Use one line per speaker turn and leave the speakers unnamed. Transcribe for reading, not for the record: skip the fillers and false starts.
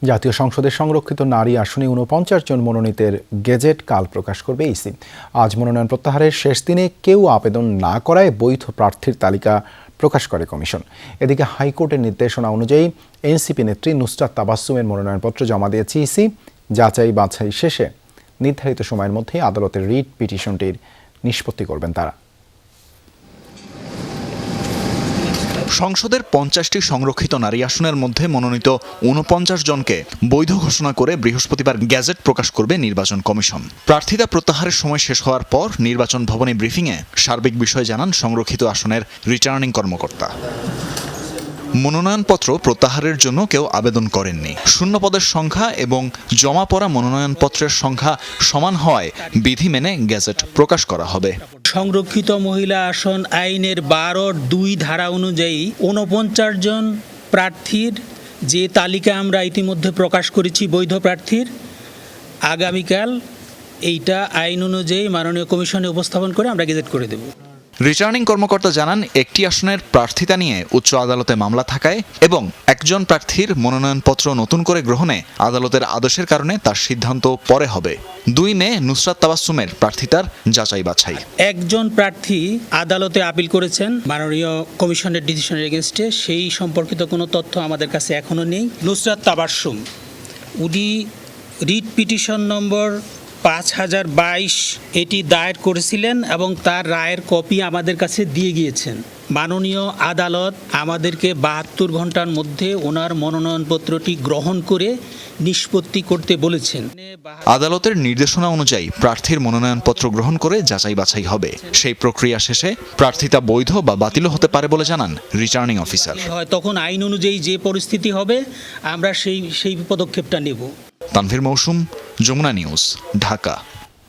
জাতীয় সংসদের সংরক্ষিত নারী আসনে ৪৯ জন মনোনীতের গেজেট কাল প্রকাশ করবে ইসি। আজ মনোনয়ন প্রত্যাহারের শেষ দিনে কেউ আবেদন না করায় বৈধ প্রার্থীর তালিকা প্রকাশ করে কমিশন। এদিকে হাইকোর্টের নির্দেশনা অনুযায়ী এনসিপি নেত্রী নুসরাত তাবাসসুমের মনোনয়নপত্র জমা দিয়েছে ইসি। যাচাই বাছাই শেষে নির্ধারিত সময়ের মধ্যে আদালতের রিট পিটিশনটির নিষ্পত্তি করবেন তারা।
সংসদের ৫০টি সংরক্ষিত নারী আসনের মধ্যে মনোনীত ৪৯ জনকে বৈধ ঘোষণা করে বৃহস্পতিবার গেজেট প্রকাশ করবে নির্বাচন কমিশন। প্রার্থিতা প্রত্যাহারের সময় শেষ হওয়ার পর নির্বাচন ভবনে ব্রিফিংয়ে সার্বিক বিষয় জানান সংরক্ষিত আসনের রিটার্নিং কর্মকর্তা। মনোনয়নপত্র প্রত্যাহারের জন্য কেউ আবেদন করেননি। শূন্য পদের সংখ্যা এবং জমা পড়া মনোনয়নপত্রের সংখ্যা সমান হওয়ায় বিধি মেনে গেজেট প্রকাশ করা হবে।
সংরক্ষিত মহিলা আসন আইনের ১২(২) ধারা অনুযায়ী ৪৯ জন প্রার্থীর যে তালিকা আমরা ইতিমধ্যে প্রকাশ করেছি বৈধ প্রার্থীর, আগামীকাল এইটা আইন অনুযায়ী মাননীয় কমিশনে উপস্থাপন করে আমরা গেজেট করে দেব।
রিটার্নিং কর্মকর্তা জানান, একটি আসনের প্রার্থিতা নিয়ে উচ্চ আদালতে মামলা থাকায় এবং একজন প্রার্থীর মনোনয়নপত্র নতুন করে গ্রহণে আদালতের আদেশের কারণে তার সিদ্ধান্ত পরে হবে। ২ মে নুসরাত তাবাসসুমের প্রার্থিতার যাচাই বাছাই।
একজন প্রার্থী আদালতে আপিল করেছেন মাননীয় কমিশনের ডিসিশনের এগেনস্টে, সেই সম্পর্কিত কোনো তথ্য আমাদের কাছে এখনো নেই। নুসরাত তাবাসসুম উনি রিট পিটিশন নম্বর ৫০২২ এটি দায়ের করেছিলেন এবং তার রায়ের কপি আমাদের কাছে দিয়ে গিয়েছেন। মাননীয় আদালত আমাদেরকে ৭২ ঘন্টার মধ্যে ওনার মনোনয়নপত্রটি গ্রহণ করে নিষ্পত্তি করতে বলেছেন।
আদালতের নির্দেশনা অনুযায়ী প্রার্থীর মনোনয়নপত্র গ্রহণ করে যাচাই বাছাই হবে। সেই প্রক্রিয়া শেষে প্রার্থিতা বৈধ বা বাতিল হতে পারে বলে জানান রিটার্নিং অফিসার।
তখন আইন অনুযায়ী যে পরিস্থিতি হবে আমরা সেই পদক্ষেপটা নেব।
তানভীর মৌসুম, যমুনা নিউজ, ঢাকা।